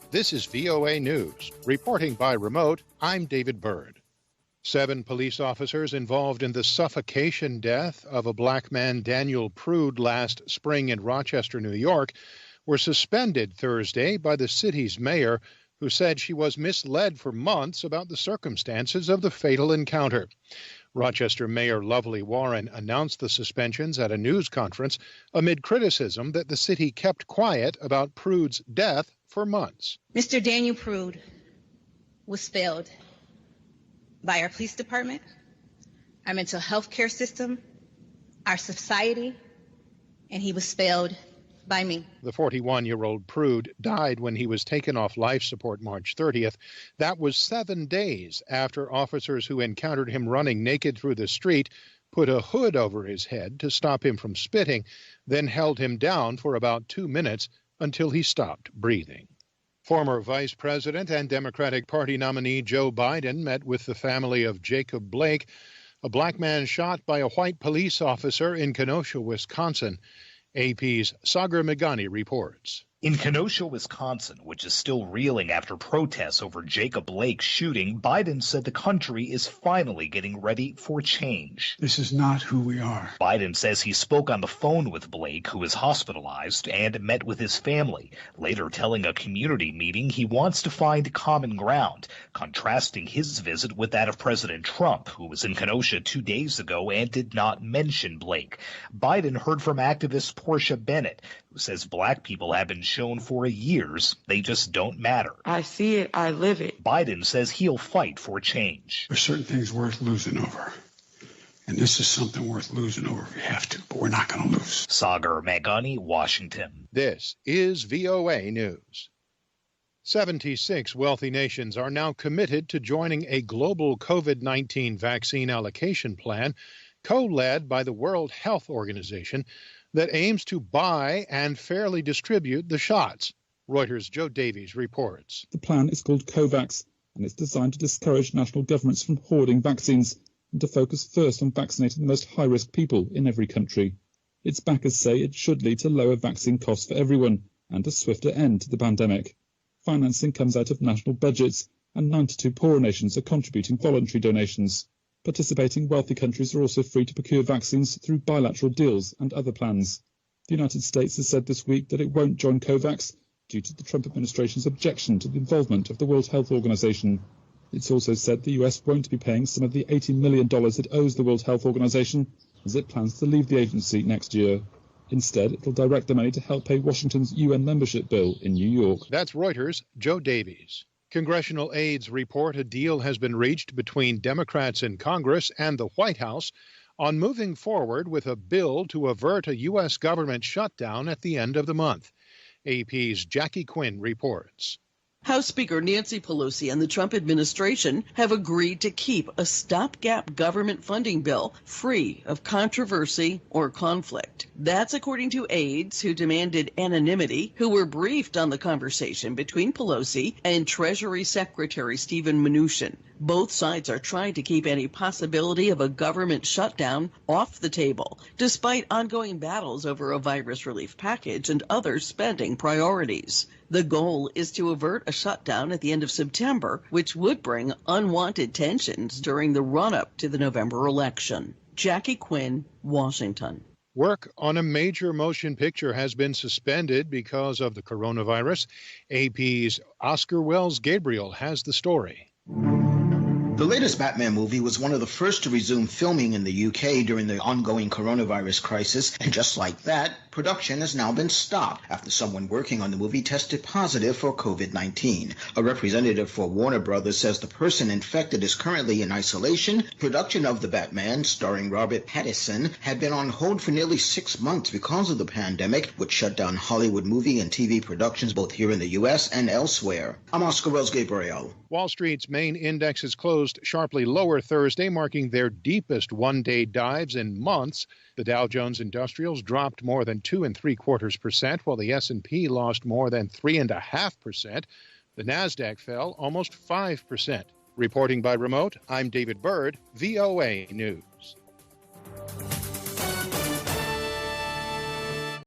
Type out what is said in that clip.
This is VOA News. Reporting by remote, I'm David Byrd. 7 police officers involved in the suffocation death of a black man, Daniel Prude, last spring in Rochester, New York, were suspended Thursday by the city's mayor, who said she was misled for months about the circumstances of the fatal encounter. Rochester Mayor Lovely Warren announced the suspensions at a news conference amid criticism that the city kept quiet about Prude's death for months. Mr. Daniel Prude was failed by our police department, our mental health care system, our society, and he was failed by me. The 41-year-old Prude died when he was taken off life support March 30th. That was 7 days after officers who encountered him running naked through the street put a hood over his head to stop him from spitting, then held him down for about 2 minutes until he stopped breathing. Former Vice President and Democratic Party nominee Joe Biden met with the family of Jacob Blake, a black man shot by a white police officer in Kenosha, Wisconsin. AP's Sagar Meghani reports. In Kenosha, Wisconsin, which is still reeling after protests over Jacob Blake's shooting, Biden said the country is finally getting ready for change. This is not who we are. Biden says he spoke on the phone with Blake, who is hospitalized, and met with his family, later telling a community meeting he wants to find common ground, contrasting his visit with that of President Trump, who was in Kenosha 2 days ago and did not mention Blake. Biden heard from activist Portia Bennett, who says black people have been shown for years they just don't matter. I see it, I live it. Biden says he'll fight for change. There's certain things worth losing over. And this is something worth losing over if we have to, but we're not going to lose. Sagar Meghani, Washington. This is VOA News. 76 wealthy nations are now committed to joining a global COVID-19 vaccine allocation plan co-led by the World Health Organization that aims to buy and fairly distribute the shots. Reuters' Joe Davies reports. The plan is called COVAX, and it's designed to discourage national governments from hoarding vaccines and to focus first on vaccinating the most high-risk people in every country. Its backers say it should lead to lower vaccine costs for everyone and a swifter end to the pandemic. Financing comes out of national budgets, and 92 poorer nations are contributing voluntary donations. Participating wealthy countries are also free to procure vaccines through bilateral deals and other plans. The United States has said this week that it won't join COVAX due to the Trump administration's objection to the involvement of the World Health Organization. It's also said the US won't be paying some of the $80 million it owes the World Health Organization as it plans to leave the agency next year. Instead, it will direct the money to help pay Washington's UN membership bill in New York. That's Reuters' Joe Davies. Congressional aides report a deal has been reached between Democrats in Congress and the White House on moving forward with a bill to avert a U.S. government shutdown at the end of the month. AP's Jackie Quinn reports. House Speaker Nancy Pelosi and the Trump administration have agreed to keep a stopgap government funding bill free of controversy or conflict. That's according to aides who demanded anonymity, who were briefed on the conversation between Pelosi and Treasury Secretary Steven Mnuchin. Both sides are trying to keep any possibility of a government shutdown off the table, despite ongoing battles over a virus relief package and other spending priorities. The goal is to avert a shutdown at the end of September, which would bring unwanted tensions during the run-up to the November election. Jackie Quinn, Washington. Work on a major motion picture has been suspended because of the coronavirus. AP's Oscar Wells Gabriel has the story. The latest Batman movie was one of the first to resume filming in the UK during the ongoing coronavirus crisis, and just like that, production has now been stopped after someone working on the movie tested positive for COVID-19. A representative for Warner Brothers says the person infected is currently in isolation. Production of The Batman, starring Robert Pattinson, had been on hold for nearly 6 months because of the pandemic, which shut down Hollywood movie and TV productions both here in the U.S. and elsewhere. I'm Oscar Wells Gabriel. Wall Street's main indexes closed sharply lower Thursday, marking their deepest one-day dives in months. The Dow Jones Industrials dropped more than 2 3/4%, while the S&P lost more than 3.5%. The Nasdaq fell almost 5%. Reporting by remote, I'm David Byrd, VOA News.